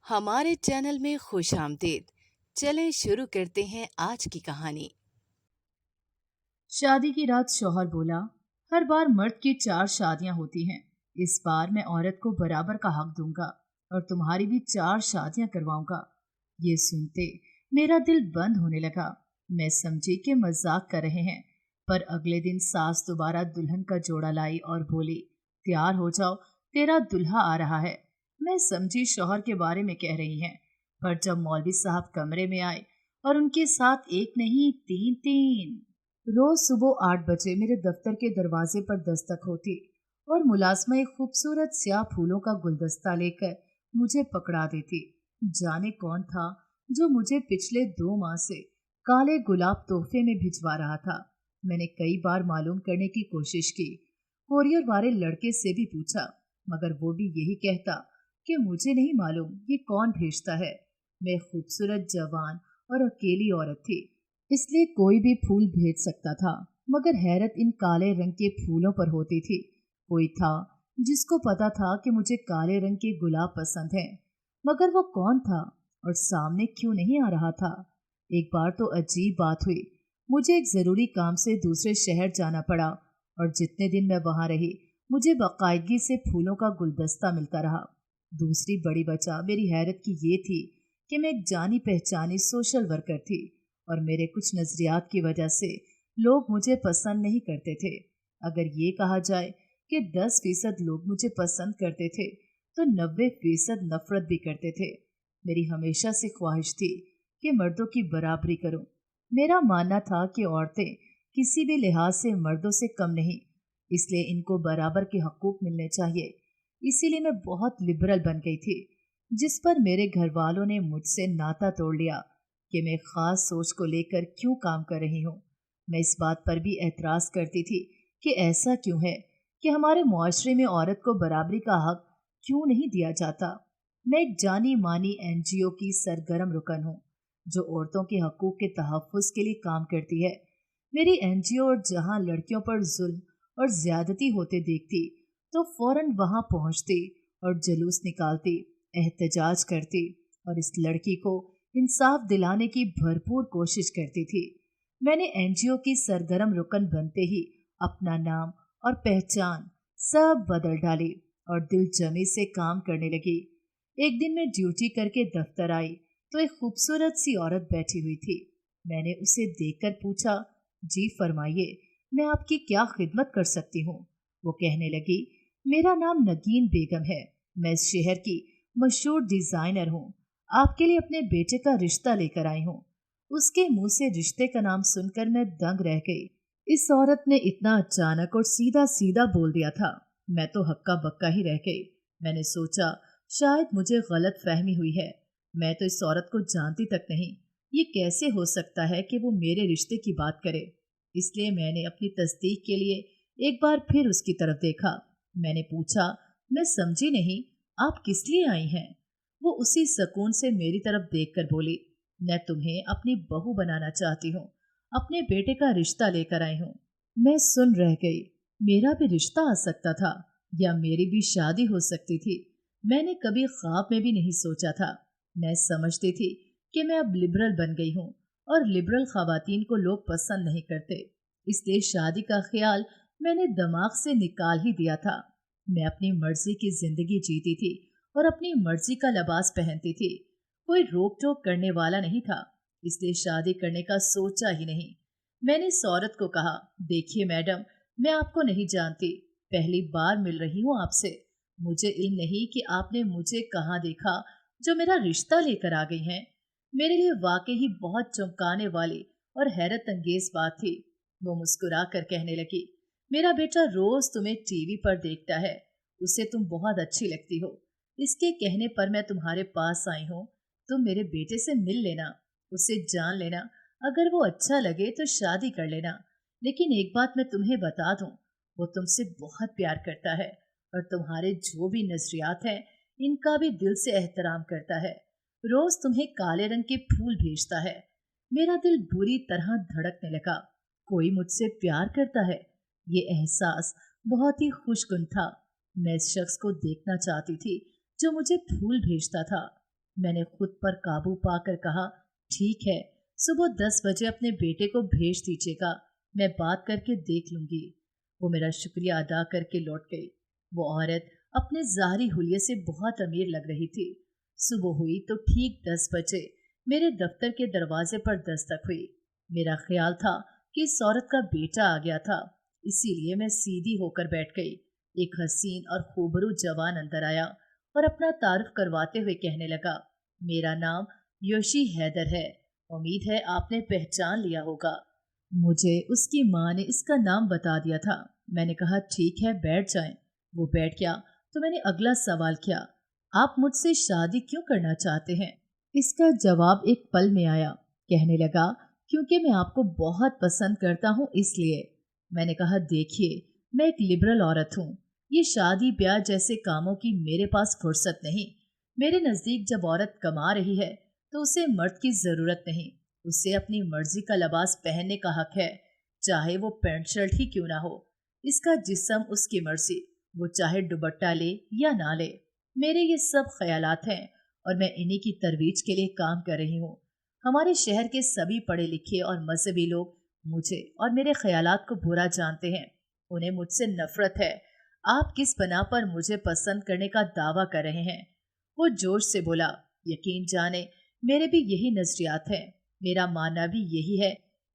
हमारे चैनल में खुश आमदीद। चलें शुरू करते हैं आज की कहानी। शादी की रात शौहर बोला, हर बार मर्द की 4 शादियां होती हैं। इस बार मैं औरत को बराबर का हक दूंगा और तुम्हारी भी 4 शादियां करवाऊंगा। ये सुनते मेरा दिल बंद होने लगा। मैं समझी कि मजाक कर रहे हैं, पर अगले दिन सास दोबारा दुल्हन का जोड़ा लाई और बोली, तैयार हो जाओ, तेरा दुल्हा आ रहा है। मैं समझी शौहर के बारे में कह रही हैं, पर जब मौलवी साहब कमरे में आए और उनके साथ एक नहीं तीन तीन। रोज सुबह 8 बजे मेरे दफ्तर के दरवाजे पर दस्तक होती और मुलाजमा एक खूबसूरत स्याह फूलों का गुलदस्ता लेकर मुझे पकड़ा देती। जाने कौन था जो मुझे पिछले 2 माह से काले गुलाब तोहफे में भिजवा रहा था। मैंने कई बार मालूम करने की कोशिश की, कोरियर वाले लड़के से भी पूछा, मगर वो भी यही कहता कि मुझे नहीं मालूम ये कौन भेजता है। मैं खूबसूरत, जवान और अकेली औरत थी, इसलिए कोई भी फूल भेज सकता था। मगर हैरत इन काले रंग के फूलों पर होती थी। कोई था जिसको पता था कि मुझे काले रंग के गुलाब पसंद हैं, मगर वो कौन था और सामने क्यों नहीं आ रहा था। एक बार तो अजीब बात हुई। मुझे एक जरूरी काम से दूसरे शहर जाना पड़ा और जितने दिन मैं वहां रही, मुझे बाकायदगी से फूलों का गुलदस्ता मिलता रहा। दूसरी बड़ी वजह मेरी हैरत की ये थी कि मैं एक जानी पहचानी सोशल वर्कर थी और मेरे कुछ नजरियात की वजह से लोग मुझे पसंद नहीं करते थे। अगर ये कहा जाए कि 10% लोग मुझे पसंद करते थे, तो 90% नफरत भी करते थे। मेरी हमेशा से ख्वाहिश थी कि मर्दों की बराबरी करूं। मेरा मानना था कि औरतें किसी भी लिहाज से मर्दों से कम नहीं, इसलिए इनको बराबर के हकूक मिलने चाहिए। इसीलिए मैं बहुत लिबरल बन गई थी, जिस पर मेरे घर वालों ने मुझसे नाता तोड़ लिया कि मैं खास सोच को लेकर क्यों काम कर रही हूँ। मैं इस बात पर भी एतराज करती थी कि ऐसा क्यों है कि हमारे मुआशरे में औरत को बराबरी का हक क्यों नहीं दिया जाता। मैं एक जानी मानी एनजीओ की सरगर्म रुकन हूँ, जो औरतों के हकूक के तहफ़्फ़ुज़ के लिए काम करती है। मेरी एनजीओ जहाँ लड़कियों पर जुल्म और ज्यादती होते देखती, तो फौरन वहां पहुंचती और जुलूस निकालती, एहतजाज करती और इस लड़की को इंसाफ दिलाने की भरपूर कोशिश करती थी। मैंने एनजीओ की सरगर्म रुकन बनते ही अपना नाम और पहचान सब बदल डाली और दिल जमी से काम करने लगी। एक दिन मैं ड्यूटी करके दफ्तर आई तो एक खूबसूरत सी औरत बैठी हुई थी। मैंने उसे देखकर पूछा, जी फरमाइए, मैं आपकी क्या खिदमत कर सकती हूँ। वो कहने लगी, मेरा नाम नगीन बेगम है, मैं इस शहर की मशहूर डिजाइनर हूँ, आपके लिए अपने बेटे का रिश्ता लेकर आई हूँ। उसके मुंह से रिश्ते का नाम सुनकर मैं दंग रह गई। इस औरत ने इतना अचानक और सीधा सीधा बोल दिया था, मैं तो हक्का बक्का ही रह गई। मैंने सोचा शायद मुझे गलत फहमी हुई है। मैं तो इस औरत को जानती तक नहीं, ये कैसे हो सकता है कि वो मेरे रिश्ते की बात करे। इसलिए मैंने अपनी तस्दीक के लिए एक बार फिर उसकी तरफ देखा। मैंने पूछा, मैं समझी नहीं, आप किस लिए आई हैं? वो उसी सुकून से मेरी तरफ देखकर बोली, मैं तुम्हें अपनी बहू बनाना चाहती हूँ, अपने बेटे का रिश्ता लेकर आई हूँ। मैं सुन रह गई। मेरा भी रिश्ता आ सकता था या मेरी भी शादी हो सकती थी। मैंने कभी ख्वाब में भी नहीं सोचा था। मैं समझती थी कि मैं अब लिबरल बन गई हूँ और लिबरल खवातीन को लोग पसंद नहीं करते, इसलिए शादी का ख्याल मैंने दिमाग से निकाल ही दिया था। मैं अपनी मर्जी की जिंदगी जीती थी और अपनी मर्जी का लिबास पहनती थी। कोई रोक टोक करने वाला नहीं था, इसलिए शादी करने का सोचा ही नहीं। मैंने इस औरत को कहा, देखिए मैडम, मैं आपको नहीं जानती, पहली बार मिल रही हूँ आपसे। मुझे इल्म नहीं कि आपने मुझे कहाँ देखा जो मेरा रिश्ता लेकर आ गई हैं। मेरे लिए वाकई ही बहुत चौंकाने वाली और हैरत अंगेज बात थी। वो मुस्कुरा कर कहने लगी, मेरा बेटा रोज तुम्हें टीवी पर देखता है, उसे तुम बहुत अच्छी लगती हो, इसके कहने पर मैं तुम्हारे पास आई हूँ। तुम मेरे बेटे से मिल लेना, उसे जान लेना, अगर वो अच्छा लगे तो शादी कर लेना। लेकिन एक बात मैं तुम्हें बता दूं, वो तुमसे बहुत प्यार करता है और तुम्हारे जो भी नजरियात हैं, इनका भी दिल से एहतराम करता है। रोज तुम्हें काले रंग के फूल भेजता है। मेरा दिल बुरी तरह धड़कने लगा। कोई मुझसे प्यार करता है, ये एहसास बहुत ही खुशगुन था। मैं इस शख्स को देखना चाहती थी जो मुझे फूल भेजता था। मैंने खुद पर काबू पाकर कहा, ठीक है, सुबह 10 बजे अपने बेटे को भेज दीजिएगा, मैं बात करके देख लूंगी। वो मेरा शुक्रिया अदा करके लौट गई। वो औरत अपने ज़ाहरी हुलिये से बहुत अमीर लग रही थी। सुबह हुई तो ठीक 10 बजे मेरे दफ्तर के दरवाजे पर दस्तक हुई। मेरा ख्याल था कि इस औरत का बेटा आ गया था, इसीलिए मैं सीधी होकर बैठ गई। एक हसीन और खूबरू जवान अंदर आया और अपना तारुफ करवाते हुए कहने लगा, मेरा नाम योशी हैदर है, उम्मीद है आपने पहचान लिया होगा। मुझे उसकी माँ ने इसका नाम बता दिया था। मैंने कहा, ठीक है, बैठ जाएं। वो बैठ गया तो मैंने अगला सवाल किया, आप मुझसे शादी क्यों करना चाहते हैं? इसका जवाब एक पल में आया। कहने लगा, क्योंकि मैं आपको बहुत पसंद करता हूँ इसलिए। मैंने कहा, देखिए, मैं एक लिबरल औरत हूँ, ये शादी ब्याह जैसे कामों की मेरे पास फुर्सत नहीं। मेरे नज़दीक जब औरत कमा रही है तो उसे मर्द की ज़रूरत नहीं, उसे अपनी मर्जी का लिबास पहनने का हक है, चाहे वो पैंट शर्ट ही क्यों ना हो। इसका जिस्म उसकी मर्जी, वो चाहे दुपट्टा ले या ना ले। मेरे ये सब ख्यालात हैं और मैं इन्हीं की तरवीज के लिए काम कर रही हूँ। हमारे शहर के सभी पढ़े लिखे और मजहबी लोग मुझे और मेरे ख्यालात को बुरा जानते हैं, उन्हें मुझसे नफरत है। आप किस बना पर मुझे पसंद करने का दावा कर रहे हैं? वो जोश से बोला, यकीन जाने मेरे भी यही नजरियात हैं। मेरा मानना भी यही है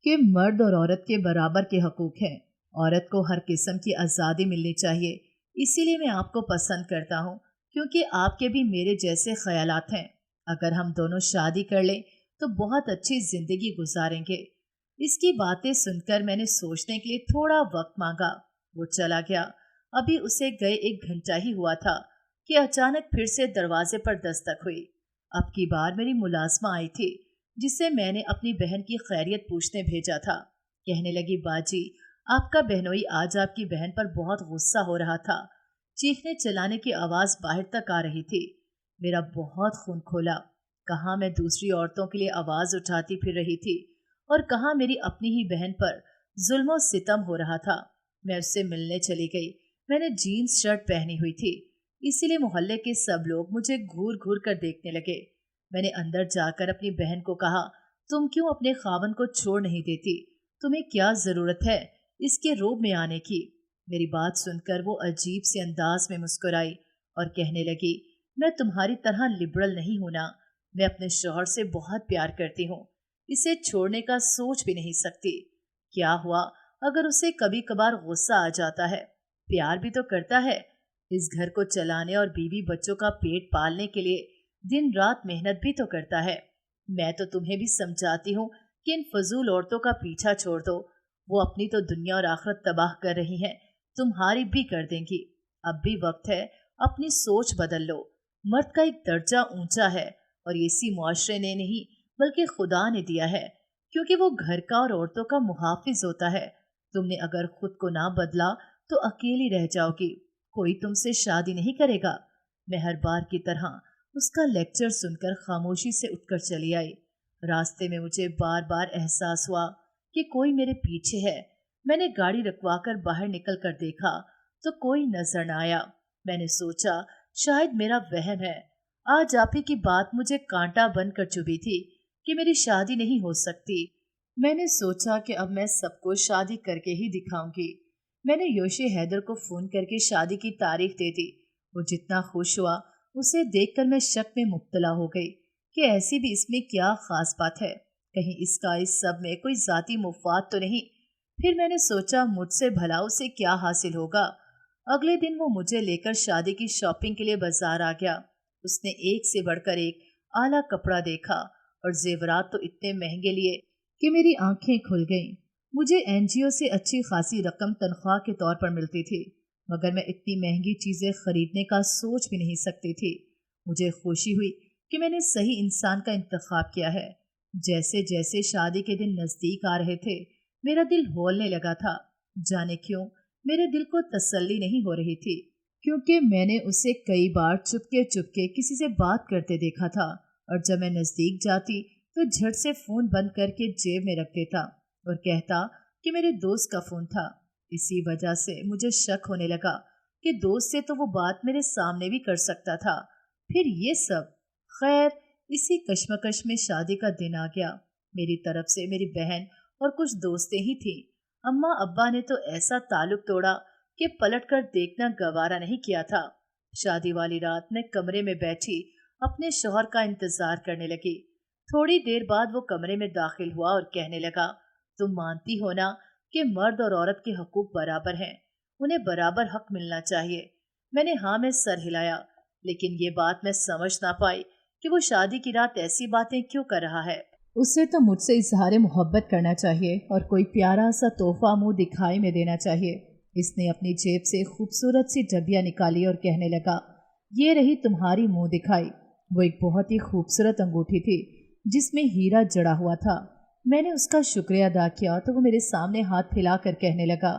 कि मर्द और औरत के बराबर के हकूक हैं। औरत को हर किस्म की आज़ादी मिलनी चाहिए। इसीलिए मैं आपको पसंद करता हूँ, क्योंकि आपके भी मेरे जैसे ख्यालात हैं। अगर हम दोनों शादी कर लें तो बहुत अच्छी जिंदगी गुजारेंगे। इसकी बातें सुनकर मैंने सोचने के लिए थोड़ा वक्त मांगा। वो चला गया। अभी उसे गए 1 घंटा ही हुआ था कि अचानक फिर से दरवाजे पर दस्तक हुई। अब की बार मेरी मुलाजमा आई थी, जिसे मैंने अपनी बहन की खैरियत पूछने भेजा था। कहने लगी, बाजी, आपका बहनोई आज आपकी बहन पर बहुत गुस्सा हो रहा था। चीखने चलाने की आवाज बाहर तक आ रही थी। मेरा बहुत खून खोला। कहाँ मैं दूसरी औरतों के लिए आवाज उठाती फिर रही थी और कहाँ मेरी अपनी ही बहन पर जुल्म और सितम हो रहा था। मैं उससे मिलने चली गई। मैंने जीन्स शर्ट पहनी हुई थी, इसीलिए मोहल्ले के सब लोग मुझे घूर घूर कर देखने लगे। मैंने अंदर जाकर अपनी बहन को कहा, तुम क्यों अपने खावन को छोड़ नहीं देती? तुम्हें क्या जरूरत है इसके रोब में आने की? मेरी बात सुनकर वो अजीब से अंदाज में मुस्कुराई और कहने लगी, मैं तुम्हारी तरह लिबरल नहीं हूं ना। मैं अपने शौहर से बहुत प्यार करती हूँ, इसे छोड़ने का सोच भी नहीं सकती। क्या हुआ अगर उसे कभी कभार गुस्सा आ जाता है? प्यार भी तो करता है। इस घर को चलाने और बीवी बच्चों का पेट पालने के लिए दिन रात मेहनत भी तो करता है। मैं तो तुम्हें भी समझाती हूँ कि इन फजूल औरतों का पीछा छोड़ दो। वो अपनी तो दुनिया और आखिरत तबाह कर रही हैं, तुम्हारी भी कर देंगी। अब भी वक्त है, अपनी सोच बदल लो। मर्द का एक दर्जा ऊंचा है और इसी मुआशरे ने नहीं बल्कि खुदा ने दिया है, क्योंकि वो घर का और औरतों का मुहाफिज होता है। तुमने अगर खुद को ना बदला तो अकेली रह जाओगी, कोई तुमसे शादी नहीं करेगा। मैं हर बार की तरह उसका लेक्चर सुनकर खामोशी से उठकर चली आई। रास्ते में मुझे बार बार एहसास हुआ कि कोई मेरे पीछे है। मैंने गाड़ी रुकवाकर बाहर निकल कर देखा तो कोई नजर न आया। मैंने सोचा शायद मेरा वहम है। आज आप ही की बात मुझे कांटा बनकर चुभी थी कि मेरी शादी नहीं हो सकती। मैंने सोचा कि अब मैं सबको शादी करके ही दिखाऊंगी। मैंने योशी हैदर को फोन करके शादी की तारीख दे दी। वो जितना खुश हुआ उसे देखकर मैं शक में मुब्तला हो गई कि ऐसी भी इसमें क्या खास बात है, कहीं इसका इस सब में कोई जाती मुफाद तो नहीं। फिर मैंने सोचा मुझसे भला उसे क्या हासिल होगा। अगले दिन वो मुझे लेकर शादी की शॉपिंग के लिए बाजार आ गया। उसने एक से बढ़कर एक आला कपड़ा देखा और जेवरात तो इतने महंगे लिए कि मेरी आंखें खुल गईं। मुझे एनजीओ से अच्छी खासी रकम तनख्वाह के तौर पर मिलती थी, मगर मैं इतनी महंगी चीजें खरीदने का सोच भी नहीं सकती थी। मुझे खुशी हुई कि मैंने सही इंसान का इंतखाब किया है। जैसे जैसे शादी के दिन नजदीक आ रहे थे, मेरा दिल हौलने लगा था। जाने क्यों मेरे दिल को तसल्ली नहीं हो रही थी, क्योंकि मैंने उसे कई बार चुपके चुपके किसी से बात करते देखा था और जब मैं नजदीक जाती तो झट से फोन बंद करके जेब में रख देता और कहता कि मेरे दोस्त का फोन था। इसी वजह से मुझे शक होने लगा कि दोस्त से तो वो बात मेरे सामने भी कर सकता था। फिर ये सब खैर, इसी कश्मकश में शादी का दिन आ गया। मेरी तरफ से मेरी बहन और कुछ दोस्तें ही थीं। अम्मा अब्बा ने तो ऐसा ताल्लुक तोड़ा कि पलटकर देखना गवारा नहीं किया था। शादी वाली रात मैं कमरे में बैठी अपने शौहर का इंतजार करने लगी। थोड़ी देर बाद वो कमरे में दाखिल हुआ और कहने लगा, तुम मानती हो ना कि मर्द और औरत के हकूक बराबर हैं, उन्हें बराबर हक मिलना चाहिए। मैंने हाँ में सर हिलाया, लेकिन ये बात मैं समझ ना पाई कि वो शादी की रात ऐसी बातें क्यों कर रहा है। उसे तो मुझसे इजहार मोहब्बत करना चाहिए और कोई प्यारा सा तोहफा मुंह दिखाई में देना चाहिए। इसने अपनी जेब से खूबसूरत सी डबिया निकाली और कहने लगा, ये रही तुम्हारी मुंह दिखाई। वो एक बहुत ही खूबसूरत अंगूठी थी जिसमें हीरा जड़ा हुआ था। मैंने उसका शुक्रिया अदा किया तो वो मेरे सामने हाथ फैलाकर कहने लगा,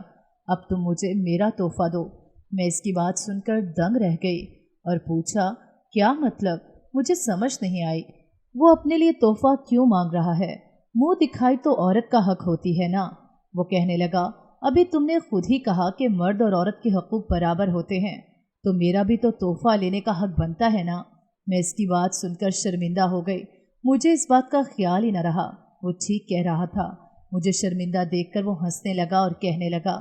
अब तुम मुझे मेरा तोहफा दो। मैं इसकी बात सुनकर दंग रह गई और पूछा, क्या मतलब? मुझे समझ नहीं आई। वो अपने लिए तोहफा क्यों मांग रहा है? मुंह दिखाई तो औरत का हक होती है ना। वो कहने लगा, अभी तुमने खुद ही कहा कि मर्द और औरत के हकूक बराबर होते हैं, तो मेरा भी तो तोहफा लेने का हक बनता है ना। मैं इसकी बात सुनकर शर्मिंदा हो गई। मुझे इस बात का ख्याल ही न रहा। वो ठीक कह रहा था। मुझे शर्मिंदा देखकर वो हंसने लगा और कहने लगा,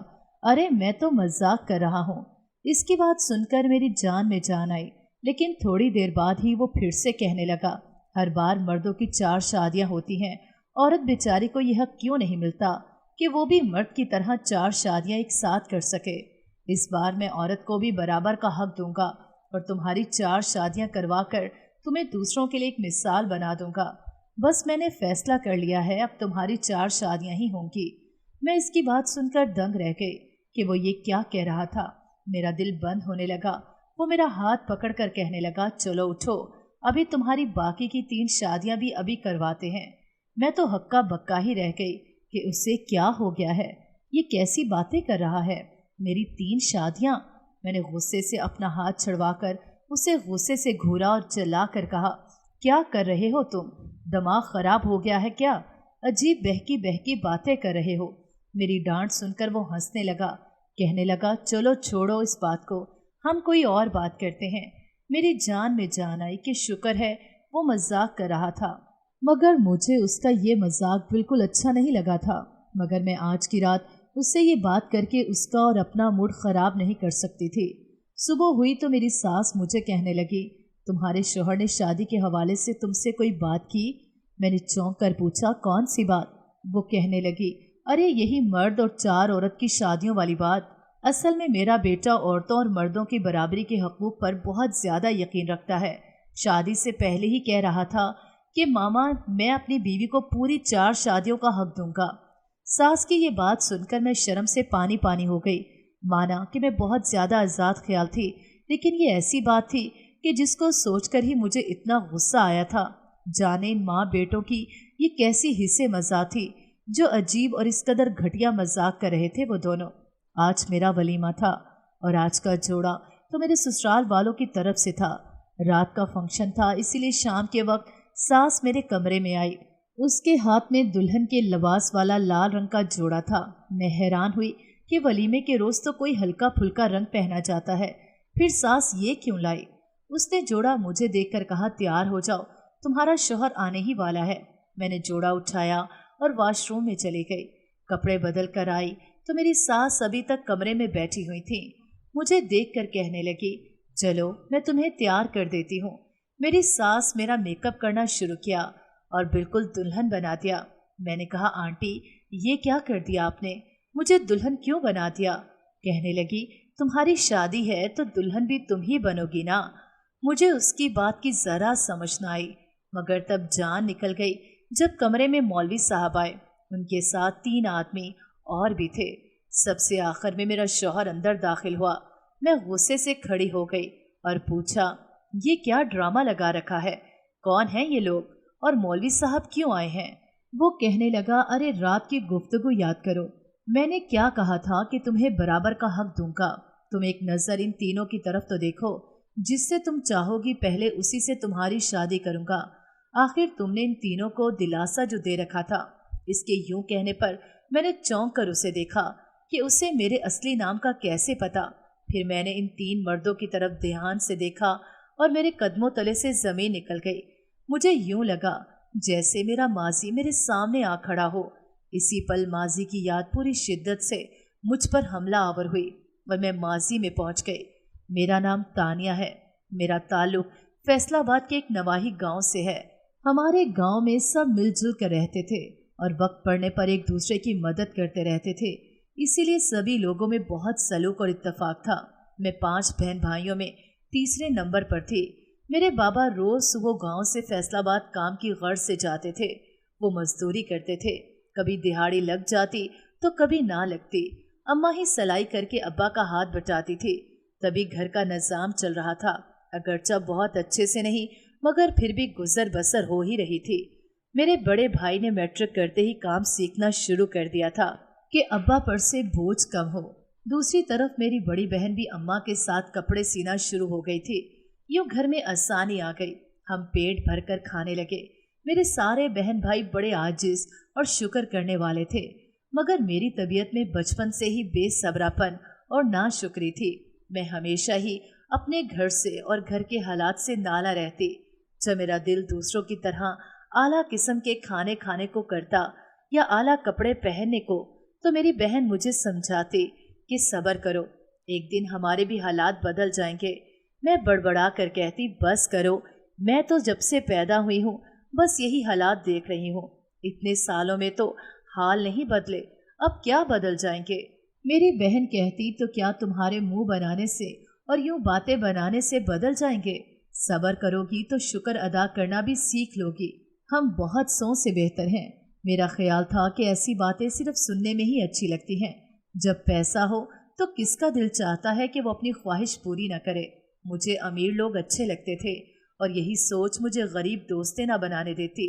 अरे मैं तो मजाक कर रहा हूँ। इसकी बात सुनकर मेरी जान में जान आई, लेकिन थोड़ी देर बाद ही वो फिर से कहने लगा, हर बार मर्दों की 4 शादियां होती हैं, औरत बेचारी को यह हक क्यों नहीं मिलता कि वो भी मर्द की तरह 4 शादियां एक साथ कर सके। इस बार मैं औरत को भी बराबर का हक दूंगा और तुम्हारी 4 शादियां करवा कर तुम्हें दूसरों के लिए एक मिसाल बना दूंगा। बस मैंने फैसला कर लिया है, अब तुम्हारी 4 शादियां ही होंगी। मैं इसकी बात सुनकर दंग रह गई कि वो ये क्या कह रहा था। मेरा दिल बंद होने लगा। वो मेरा हाथ पकड़कर कहने लगा, चलो उठो, अभी तुम्हारी बाकी की 3 शादियां भी अभी करवाते हैं। मैं तो हक्का बक्का ही रह गई कि उससे क्या हो गया है, ये कैसी बातें कर रहा है। मेरी 3 शादियां? मैंने गुस्से से अपना हाथ छुड़वाकर उसे गुस्से से घूरा और चिल्ला कर कहा, क्या कर रहे हो तुम? दिमाग खराब हो गया है क्या? अजीब बहकी बहकी बातें कर रहे हो। मेरी डांट सुनकर वो हंसने लगा, कहने लगा, चलो छोड़ो इस बात को, हम कोई और बात करते हैं। मेरी जान में जान आई कि शुक्र है वो मजाक कर रहा था, मगर मुझे उसका ये मजाक बिल्कुल अच्छा नहीं लगा था। मगर मैं आज की रात उससे ये बात करके उसका और अपना मूड खराब नहीं कर सकती थी। सुबह हुई तो मेरी सास मुझे कहने लगी, तुम्हारे शौहर ने शादी के हवाले से तुमसे कोई बात की? मैंने चौंक कर पूछा, कौन सी बात? वो कहने लगी, अरे यही मर्द और 4 औरत की शादियों वाली बात। असल में मेरा बेटा औरतों और मर्दों की बराबरी के हकूक पर बहुत ज़्यादा यकीन रखता है। शादी से पहले ही कह रहा था कि मामा मैं अपनी बीवी को पूरी 4 शादियों का हक दूंगा। सास की ये बात सुनकर मैं शर्म से पानी पानी हो गई। माना कि मैं बहुत ज़्यादा आज़ाद ख्याल थी, लेकिन ये ऐसी बात थी कि जिसको सोचकर ही मुझे इतना गुस्सा आया था। जाने इन माँ बेटों की ये कैसी हिस्से मजाक थी जो अजीब और इस कदर घटिया मजाक कर रहे थे वो दोनों। आज मेरा वलीमा था और आज का जोड़ा तो मेरे ससुराल वालों की तरफ से था। रात का फंक्शन था, इसीलिए शाम के वक्त सास मेरे कमरे में आई। उसके हाथ में दुल्हन के लिबास वाला लाल रंग का जोड़ा था। मैं हैरान हुई कि वलीमे के रोज तो कोई हल्का फुल्का रंग पहना जाता है, फिर सास ये क्यों लाई? उसने जोड़ा मुझे देखकर कहा, तैयार हो जाओ, तुम्हारा शौहर आने ही वाला है। मैंने जोड़ा उठाया और वॉशरूम में चली गई। कपड़े बदल कर आई तो मेरी सास अभी तक कमरे में बैठी हुई थी। मुझे देखकर कहने लगी, चलो मैं तुम्हें तैयार कर देती हूँ। मेरी सास मेरा मेकअप करना शुरू किया और बिल्कुल दुल्हन बना दिया। मैंने कहा, आंटी ये क्या कर दिया आपने? मुझे दुल्हन क्यों बना दिया? कहने लगी, तुम्हारी शादी है तो दुल्हन भी तुम ही बनोगी ना। मुझे उसकी बात की जरा समझ न आई, मगर तब जान निकल गई जब कमरे में मौलवी साहब आए। उनके साथ 3 आदमी और भी थे। सबसे आखिर में मेरा शौहर अंदर दाखिल हुआ। मैं गुस्से से खड़ी हो गई और पूछा, ये क्या ड्रामा लगा रखा है? कौन है ये लोग और मौलवी साहब क्यों आए हैं? वो कहने लगा, अरे रात की गुफ्तगू याद करो। मैंने क्या कहा था कि तुम्हें बराबर का हक दूंगा। तुम एक नज़र इन तीनों की तरफ तो देखो, जिससे तुम चाहोगी पहले उसी से तुम्हारी शादी करूंगा। आखिर तुमने इन तीनों को दिलासा जो दे रखा था। इसके यूं कहने पर मैंने चौंक कर उसे देखा कि उसे मेरे असली नाम का कैसे पता। फिर मैंने इन 3 मर्दों की तरफ ध्यान से देखा और मेरे कदमों तले से जमीन निकल गई। मुझे यूं लगा जैसे मेरा माजी मेरे सामने आ खड़ा हो। इसी पल माजी की याद पूरी शिद्दत से मुझ पर हमला आवर हुई और मैं माजी में पहुंच गई। मेरा नाम तानिया है। मेरा ताल्लुक फैसलाबाद के एक नवाही गांव से है। हमारे गांव में सब मिलजुल कर रहते थे और वक्त पड़ने पर एक दूसरे की मदद करते रहते थे, इसीलिए सभी लोगों में बहुत सलूक और इत्तेफाक था। मैं 5 बहन भाइयों में तीसरे नंबर पर थी। मेरे बाबा रोज सुबह गांव से फैसलाबाद काम की गर्ज से जाते थे। वो मजदूरी करते थे, कभी दिहाड़ी लग जाती तो कभी ना लगती। अम्मा ही सलाई करके अब्बा का हाथ बटाती थी, तभी घर का निजाम चल रहा था। अगरचा बहुत अच्छे से नहीं, मगर फिर भी गुजर बसर हो ही रही थी। मेरे बड़े भाई ने मैट्रिक करते ही काम सीखना शुरू कर दिया था कि अब्बा पर से बोझ कम हो। दूसरी तरफ मेरी बड़ी बहन भी अम्मा के साथ कपड़े सीना शुरू हो गई थी। यूं घर में आसानी आ गई। हम पेट भरकर खाने लगे। मेरे सारे बहन भाई बड़े आजिज और शुक्र करने वाले थे, मगर मेरी तबीयत में बचपन से ही बेसब्रापन और नाशुक्री थी। मैं हमेशा ही अपने घर से और घर के हालात से नाला रहती। जब मेरा दिल दूसरों की तरह आला किस्म के खाने खाने को करता या आला कपड़े पहनने को, तो मेरी बहन मुझे समझाती कि सब्र करो, एक दिन हमारे भी हालात बदल जाएंगे। मैं बड़बड़ा कर कहती, बस करो, मैं तो जब से पैदा हुई हूँ बस यही हालात देख रही हूँ। इतने सालों में तो हाल नहीं बदले, अब क्या बदल जाएंगे। मेरी बहन कहती, तो क्या तुम्हारे मुंह बनाने से और यूं बातें बनाने से बदल जाएंगे? सब्र करोगी तो शुक्र अदा करना भी सीख लोगी। हम बहुत सौ से बेहतर हैं। मेरा ख्याल था कि ऐसी बातें सिर्फ सुनने में ही अच्छी लगती हैं। जब पैसा हो तो किसका दिल चाहता है कि वो अपनी ख्वाहिश पूरी न करे। मुझे अमीर लोग अच्छे लगते थे और यही सोच मुझे गरीब दोस्तें ना बनाने देती।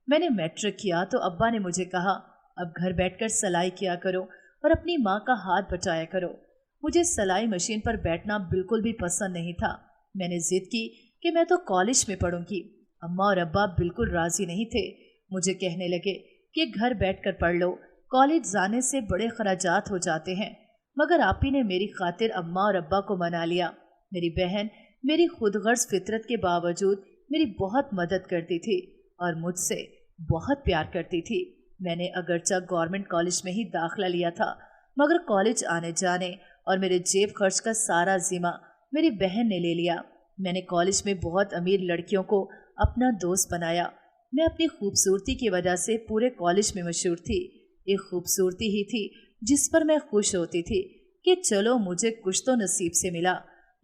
मैंने मैट्रिक किया तो अब्बा ने मुझे कहा, अब घर बैठकर सिलाई किया करो और अपनी माँ का हाथ बचाया करो। मुझे सिलाई मशीन पर बैठना बिल्कुल भी पसंद नहीं था। मैंने जिद की कि मैं तो कॉलेज में पढ़ूंगी। अम्मा और अब्बा बिल्कुल राजी नहीं थे। मुझे कहने लगे कि घर बैठकर पढ़ लो, कॉलेज जाने से बड़े खर्चात हो जाते हैं। मगर आप ही ने मेरी खातिर अम्मा और अब्बा को मना लिया। मेरी बहन मेरी खुदगर्ज फितरत के बावजूद मेरी बहुत मदद करती थी और मुझसे बहुत प्यार करती थी। मैंने अगरचा गवर्नमेंट कॉलेज में ही दाखिला लिया था, मगर कॉलेज आने जाने और मेरे जेब खर्च का सारा जिम्मा मेरी बहन ने ले लिया। मैंने कॉलेज में बहुत अमीर लड़कियों को अपना दोस्त बनाया। मैं अपनी खूबसूरती की वजह से पूरे कॉलेज में मशहूर थी। एक खूबसूरती ही थी जिस पर मैं खुश होती थी कि चलो मुझे कुछ तो नसीब से मिला।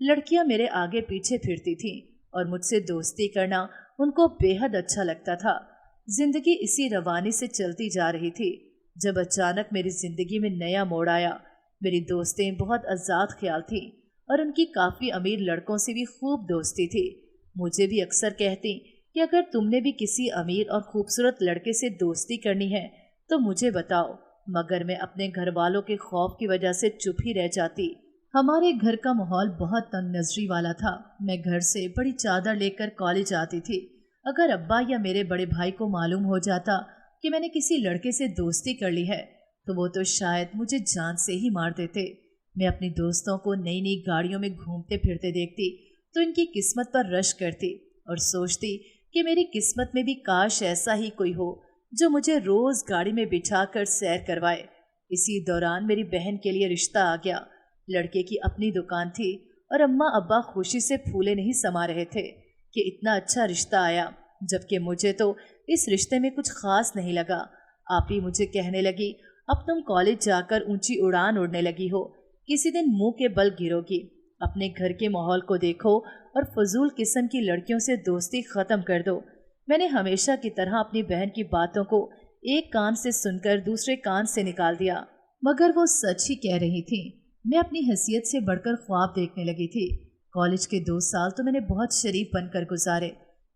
लड़कियां मेरे आगे पीछे फिरती थीं और मुझसे दोस्ती करना उनको बेहद अच्छा लगता था। जिंदगी इसी रवानी से चलती जा रही थी जब अचानक मेरी जिंदगी में नया मोड़ आया। मेरी दोस्तें बहुत आज़ाद ख्याल थीं और उनकी काफ़ी अमीर लड़कों से भी खूब दोस्ती थी। मुझे भी अक्सर कहती कि अगर तुमने भी किसी अमीर और खूबसूरत लड़के से दोस्ती करनी है तो मुझे बताओ, मगर मैं अपने घर वालों के खौफ की वजह से चुप ही रह जाती। हमारे घर का माहौल बहुत तंग नजरी वाला था। मैं घर से बड़ी चादर लेकर कॉलेज आती थी। अगर अब्बा या मेरे बड़े भाई को मालूम हो जाता कि मैंने किसी लड़के से दोस्ती कर ली है तो वो तो शायद मुझे जान से ही मार देते। मैं अपनी दोस्तों को नई नई गाड़ियों में घूमते फिरते देखती तो इनकी किस्मत पर रश करती और सोचती कि मेरी किस्मत में भी काश ऐसा ही कोई हो जो मुझे रोज गाड़ी में बिठाकर सैर करवाए। इसी दौरान मेरी बहन के लिए रिश्ता आ गया। लड़के की अपनी दुकान थी और अम्मा अब्बा खुशी से फूले नहीं समा रहे थे कि इतना अच्छा रिश्ता आया, जबकि मुझे तो इस रिश्ते में कुछ खास नहीं लगा। आप ही मुझे कहने लगी, अब तुम कॉलेज जाकर ऊंची उड़ान उड़ने लगी हो, किसी दिन मुंह के बल गिरोगी। अपने घर के माहौल को देखो और फजूल किस्म की लड़कियों से दोस्ती खत्म कर दो। मैंने हमेशा की तरह अपनी बहन की बातों को एक कान से सुनकर दूसरे कान से निकाल दिया, मगर वो सच ही कह रही थी। मैं अपनी हैसियत से बढ़कर ख्वाब देखने लगी थी। कॉलेज के 2 साल तो मैंने बहुत शरीफ बनकर गुजारे,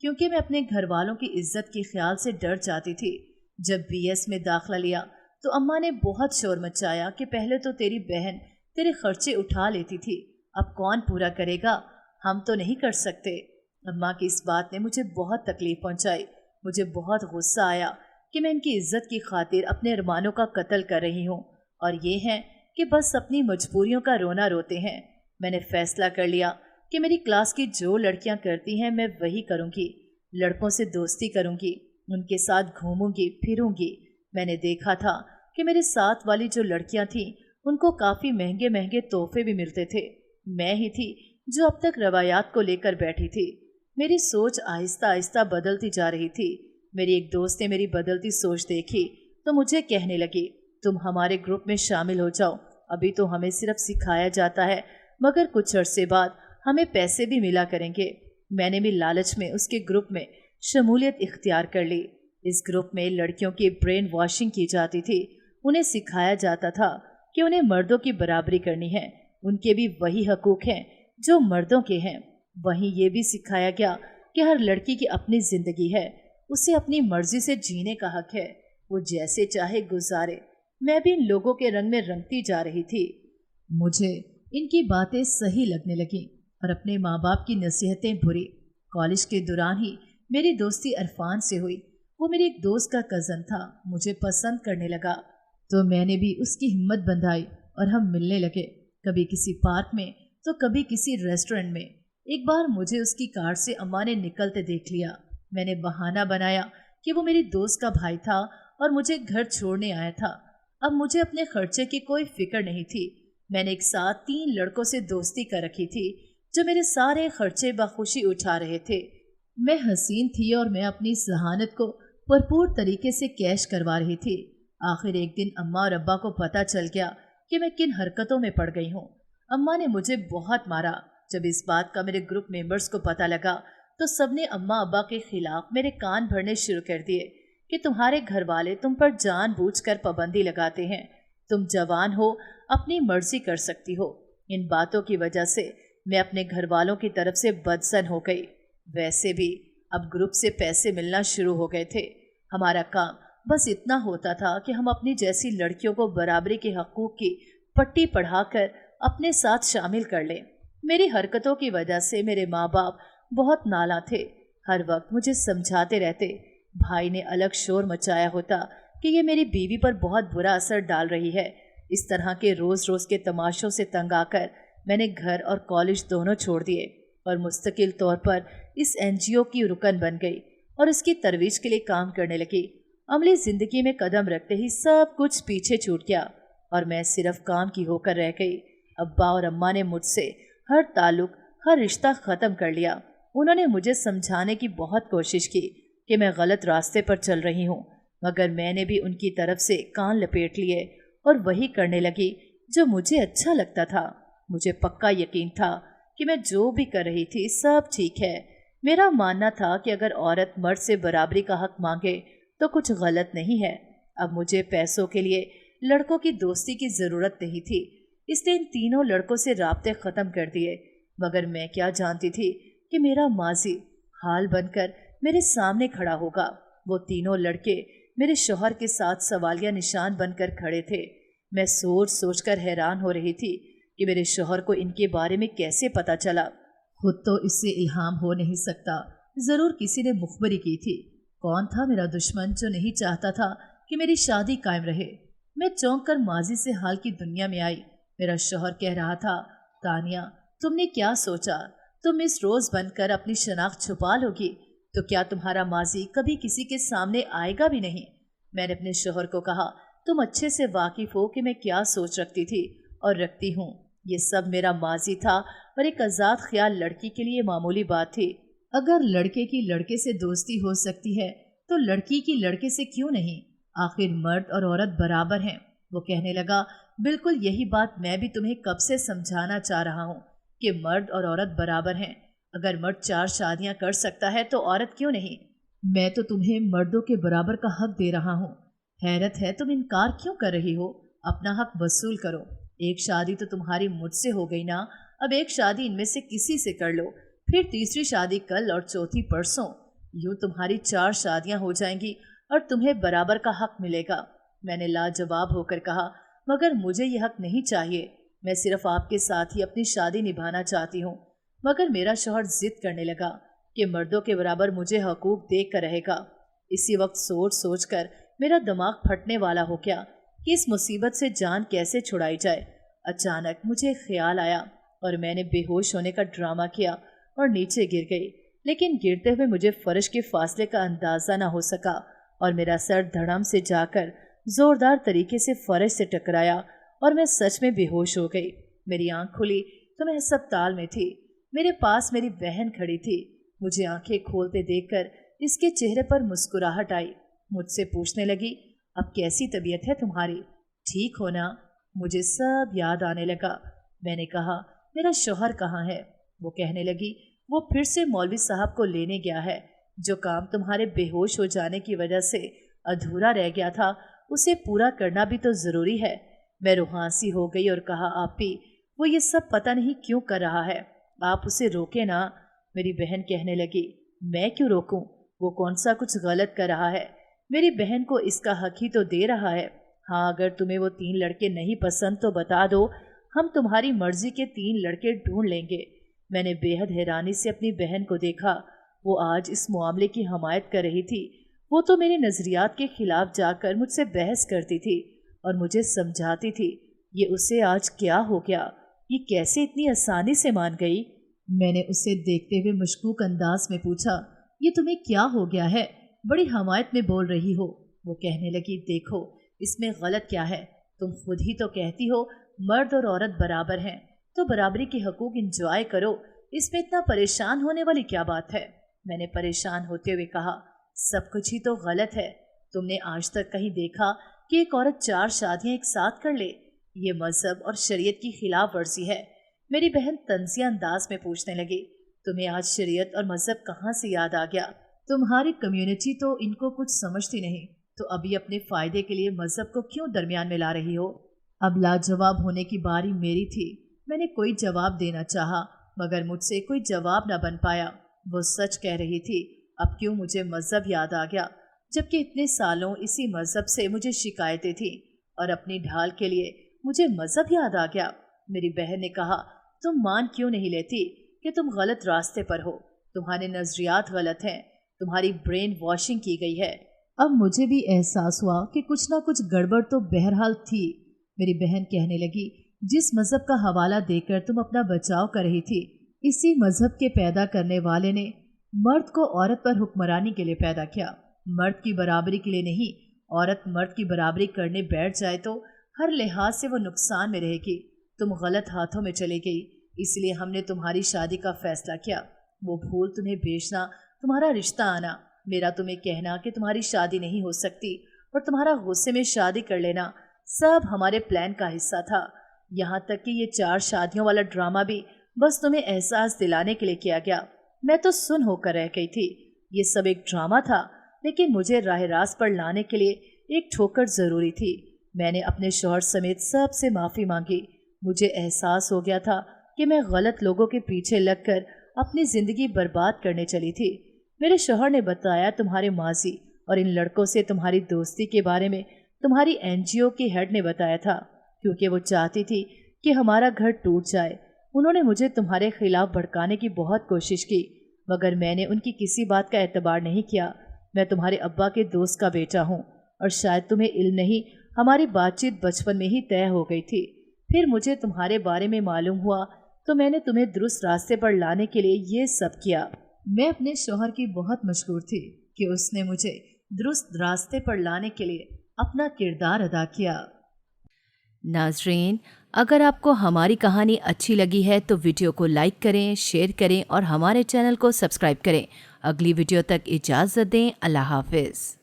क्योंकि मैं अपने घर वालों की इज्जत के ख्याल से डर जाती थी। जब बीएस में दाखिला लिया तो अम्मा ने बहुत शोर मचाया कि पहले तो तेरी बहन तेरे खर्चे उठा लेती थी, अब कौन पूरा करेगा, हम तो नहीं कर सकते। अम्मा की इस बात ने मुझे बहुत तकलीफ पहुंचाई। मुझे बहुत गुस्सा आया कि मैं इनकी इज्जत की खातिर अपने अरमानों का कत्ल कर रही हूँ और ये हैं कि बस अपनी मजबूरियों का रोना रोते हैं। मैंने फैसला कर लिया कि मेरी क्लास की जो लड़कियां करती हैं मैं वही करूँगी। लड़कों से दोस्ती करूंगी, उनके साथ घूमूंगी फिरूंगी। मैंने देखा था कि मेरे साथ वाली जो लड़कियां थीं उनको काफी महंगे महंगे तोहफे भी मिलते थे। मैं ही थी जो अब तक रवायात को लेकर बैठी थी। मेरी सोच आहिस्ता आहिस्ता बदलती जा रही थी। मेरी एक दोस्त ने मेरी बदलती सोच देखी तो मुझे कहने लगी, तुम हमारे ग्रुप में शामिल हो जाओ। अभी तो हमें सिर्फ सिखाया जाता है, मगर कुछ अरसे बाद हमें पैसे भी मिला करेंगे। मैंने भी लालच में उसके ग्रुप में शमूलियत इख्तियार कर ली। इस ग्रुप में लड़कियों की ब्रेन वॉशिंग की जाती थी। उन्हें सिखाया जाता था कि उन्हें मर्दों की बराबरी करनी है, उनके भी वही हकूक हैं जो मर्दों के हैं। वहीं ये भी सिखाया गया कि हर लड़की की अपनी जिंदगी है, उसे अपनी मर्जी से जीने का हक है, वो जैसे चाहे गुजारे। मैं भी इन लोगों के रंग में रंगती जा रही थी। मुझे इनकी बातें सही लगने लगी और अपने माँ बाप की नसीहतें बुरी। कॉलेज के दौरान ही मेरी दोस्ती अरफान से हुई। वो मेरे एक दोस्त का कज़न था, मुझे पसंद करने लगा तो मैंने भी उसकी हिम्मत बंधाई और हम मिलने लगे, कभी किसी पार्क में तो कभी किसी रेस्टोरेंट में। एक बार मुझे उसकी कार से अम्मा ने निकलते देख लिया। मैंने बहाना बनाया कि वो मेरी दोस्त का भाई था और मुझे घर छोड़ने आया था। अब मुझे अपने खर्चे की कोई फिक्र नहीं थी। मैंने एक साथ 3 लड़कों से दोस्ती कर रखी थी जो मेरे सारे खर्चे बखुशी उठा रहे थे। मैं हसीन थी और मैं अपनी जहानत को भरपूर तरीके से कैश करवा रही थी। आखिर एक दिन अम्मा और अब्बा को पता चल गया कि मैं किन हरकतों में पड़ गई हूँ। अम्मा ने मुझे बहुत मारा। जब इस बात का मेरे ग्रुप मेंबर्स को पता लगा तो सबने अम्मा अब्बा के खिलाफ मेरे कान भरने शुरू कर दिए कि तुम्हारे घर वाले तुम पर जानबूझकर पाबंदी लगाते हैं, तुम जवान हो, अपनी मर्जी कर सकती हो। इन बातों की वजह से मैं अपने घर वालों की तरफ से बदसन हो गई। वैसे भी अब ग्रुप से पैसे मिलना शुरू हो गए थे। हमारा काम बस इतना होता था कि हम अपनी जैसी लड़कियों को बराबरी के हकूक की पट्टी पढ़ाकर अपने साथ शामिल कर लें। मेरी हरकतों की वजह से मेरे माँ बाप बहुत नाला थे, हर वक्त मुझे समझाते रहते। भाई ने अलग शोर मचाया होता कि ये मेरी बीवी पर बहुत बुरा असर डाल रही है। इस तरह के रोज रोज के तमाशों से तंग आकर मैंने घर और कॉलेज दोनों छोड़ दिए और मुस्तकिल तौर पर इस एनजीओ की रुकन बन गई और इसकी तरवीज के लिए काम करने लगी। अमली जिंदगी में कदम रखते ही सब कुछ पीछे छूट गया और मैं सिर्फ काम की होकर रह गई। अब्बा और अम्मा ने मुझसे हर ताल्लुक, हर रिश्ता ख़त्म कर लिया। उन्होंने मुझे समझाने की बहुत कोशिश की कि मैं गलत रास्ते पर चल रही हूँ, मगर मैंने भी उनकी तरफ से कान लपेट लिए और वही करने लगी जो मुझे अच्छा लगता था। मुझे पक्का यकीन था कि मैं जो भी कर रही थी सब ठीक है। मेरा मानना था कि अगर औरत मर्द से बराबरी का हक मांगे तो कुछ गलत नहीं है। अब मुझे पैसों के लिए लड़कों की दोस्ती की ज़रूरत नहीं थी, इसलिए इन तीनों लड़कों से राब्ते ख़त्म कर दिए। मगर मैं क्या जानती थी कि मेरा माजी हाल बनकर मेरे सामने खड़ा होगा। वो तीनों लड़के मेरे शौहर के साथ सवालिया निशान बनकर खड़े थे। मैं सोच सोच कर हैरान हो रही थी कि मेरे शौहर को इनके बारे में कैसे पता चला। खुद तो इससे इल्हाम हो नहीं सकता, ज़रूर किसी ने मुखबरी की थी। कौन था मेरा दुश्मन जो नहीं चाहता था कि मेरी शादी कायम रहे। मैं चौंक कर माजी से हाल की दुनिया में आई। मेरा शौहर कह रहा था, तानिया तुमने क्या सोचा, तुम इस रोज बनकर अपनी शनाख्त छुपा लोगी तो क्या तुम्हारा माजी कभी किसी के सामने आएगा भी नहीं। मैंने अपने शौहर को कहा, तुम अच्छे से वाकिफ हो कि मैं क्या सोच रखती थी और रखती हूँ। ये सब मेरा माजी था और एक आज़ाद ख्याल लड़की के लिए मामूली बात थी। अगर लड़के की लड़के से दोस्ती हो सकती है तो लड़की की लड़के से क्यों नहीं, आखिर मर्द और औरत बराबर हैं। वो कहने लगा, बिल्कुल यही बात मैं भी तुम्हें कब से समझाना चाह रहा हूँ कि मर्द और औरत बराबर हैं। अगर मर्द 4 शादियाँ कर सकता है तो औरत क्यों नहीं। मैं तो तुम्हें मर्दों के बराबर का हक दे रहा हूँ। हैरत है तुम इनकार क्यों कर रही हो, अपना हक वसूल करो। एक शादी तो तुम्हारी मुझसे हो गई ना, अब एक शादी इनमें से किसी से कर लो, फिर तीसरी शादी कल और चौथी परसों। यूँ तुम्हारी 4 शादियाँ हो जाएंगी और तुम्हें बराबर का हक मिलेगा। मैंने लाजवाब होकर कहा, मगर मुझे ये हक नहीं चाहिए, मैं सिर्फ आपके साथ ही अपनी शादी निभाना चाहती हूँ। मगर मेरा शौहर जिद करने लगा कि मर्दों के बराबर मुझे हकूक देख कर रहेगा। इसी वक्त सोच सोच कर मेरा दिमाग फटने वाला हो गया कि इस मुसीबत से जान कैसे छुड़ाई जाए। अचानक मुझे ख्याल आया और मैंने बेहोश होने का ड्रामा किया और नीचे गिर गई। लेकिन गिरते हुए मुझे फर्श के फासले का अंदाजा ना हो सका और मेरा सर धड़म से जाकर जोरदार तरीके से फर्श से टकराया और मैं सच में बेहोश हो गई। मेरी आंख खुली तो मैं अस्पताल में थी। मेरे पास मेरी बहन खड़ी थी। मुझे आंखें खोलते देखकर इसके चेहरे पर मुस्कुराहट आई। मुझसे पूछने लगी, अब कैसी तबीयत है तुम्हारी, ठीक हो ना? मुझे सब याद आने लगा। मैंने कहा, मेरा शौहर कहाँ है? वो कहने लगी, वो फिर से मौलवी साहब को लेने गया है। जो काम तुम्हारे बेहोश हो जाने की वजह से अधूरा रह गया था उसे पूरा करना भी तो ज़रूरी है। मैं रुहासी हो गई और कहा, आपी, वो ये सब पता नहीं क्यों कर रहा है, आप उसे रोके ना। मेरी बहन कहने लगी, मैं क्यों रोकूं? वो कौन सा कुछ गलत कर रहा है? मेरी बहन को इसका हक ही तो दे रहा है। हाँ, अगर तुम्हें वो 3 लड़के नहीं पसंद तो बता दो, हम तुम्हारी मर्जी के 3 लड़के ढूंढ लेंगे। मैंने बेहद हैरानी से अपनी बहन को देखा। वो आज इस मामले की हमायत कर रही थी। वो तो मेरे नज़रियात के खिलाफ जाकर मुझसे बहस करती थी और मुझे समझाती थी। ये उसे आज क्या हो गया? ये कैसे इतनी आसानी से मान गई? मैंने उसे देखते हुए मशकूक अंदाज में पूछा, ये तुम्हें क्या हो गया है? बड़ी हमायत में बोल रही हो। वो कहने लगी, देखो, इसमें गलत क्या है? तुम खुद ही तो कहती हो मर्द और औरत बराबर हैं, तो बराबरी के हकूक इंजॉय करो। इसमें इतना परेशान होने वाली क्या बात है? मैंने परेशान होते हुए कहा, सब कुछ ही तो गलत है। तुमने आज तक कहीं देखा कि एक औरत 4 शादियां एक साथ कर ले? ये मजहब और शरीयत की खिलाफ वर्जी है। मेरी बहन तंजिया अंदाज में पूछने लगी, तुम्हें आज शरीयत और मजहब कहाँ से याद आ गया? तुम्हारी कम्युनिटी तो इनको कुछ समझती नहीं, तो अभी अपने फायदे के लिए मजहब को क्यों दरमियान में ला रही हो? अब लाजवाब होने की बारी मेरी थी। मैंने कोई जवाब देना चाहा, मगर मुझसे कोई जवाब न बन पाया। वो सच कह रही थी। अब क्यों मुझे मजहब याद आ गया, जबकि इतने सालों इसी मजहब से मुझे शिकायतें थी और अपनी ढाल के लिए मुझे मजहब याद आ गया। मेरी बहन ने कहा, तुम मान क्यों नहीं लेती कि तुम गलत रास्ते पर हो? तुम्हारे नजरियात गलत हैं, तुम्हारी ब्रेन वॉशिंग की गई है। अब मुझे भी एहसास हुआ कि कुछ ना कुछ गड़बड़ तो बहरहाल थी। मेरी बहन कहने लगी, जिस मजहब का हवाला देकर तुम अपना बचाव कर रही थी, इसी मजहब के पैदा करने वाले ने मर्द को औरत पर हुक्मरानी के लिए पैदा किया, मर्द की बराबरी के लिए नहीं। औरत मर्द की बराबरी करने बैठ जाए तो हर लिहाज से वो नुकसान में रहेगी। तुम गलत हाथों में चली गई, इसलिए हमने तुम्हारी शादी का फैसला किया। वो भूल तुम्हें बेचना, तुम्हारा रिश्ता आना, मेरा तुम्हें कहना कि तुम्हारी शादी नहीं हो सकती और तुम्हारा गुस्से में शादी कर लेना, सब हमारे प्लान का हिस्सा था। यहाँ तक कि ये 4 शादियों वाला ड्रामा भी बस तुम्हें एहसास दिलाने के लिए किया गया। मैं तो सुन होकर रह गई थी। ये सब एक ड्रामा था, लेकिन मुझे राह रास्त पर लाने के लिए एक ठोकर ज़रूरी थी। मैंने अपने शौहर समेत सबसे माफ़ी मांगी। मुझे एहसास हो गया था कि मैं गलत लोगों के पीछे लगकर अपनी ज़िंदगी बर्बाद करने चली थी। मेरे शौहर ने बताया तुम्हारे माजी और इन लड़कों से तुम्हारी दोस्ती के बारे में तुम्हारी एनजीओ के हेड ने बताया था, क्योंकि वो चाहती थी कि हमारा घर टूट जाए। उन्होंने मुझे तुम्हारे खिलाफ भड़काने की बहुत कोशिश की, मगर मैंने उनकी किसी बात का एतबार नहीं किया। मैं तुम्हारे अब्बा के दोस्त का बेटा हूँ और शायद तुम्हें इल्म नहीं, हमारी बातचीत बचपन में ही तय हो गई थी। फिर मुझे तुम्हारे बारे में मालूम हुआ तो मैंने तुम्हें दुरुस्त रास्ते पर लाने के लिए ये सब किया। मैं अपने शौहर की बहुत मशहूर थी कि उसने मुझे दुरुस्त रास्ते पर लाने के लिए अपना किरदार अदा किया। नाज़रीन, अगर आपको हमारी कहानी अच्छी लगी है तो वीडियो को लाइक करें, शेयर करें और हमारे चैनल को सब्सक्राइब करें। अगली वीडियो तक इजाज़त दें। अल्लाह हाफ़िज़।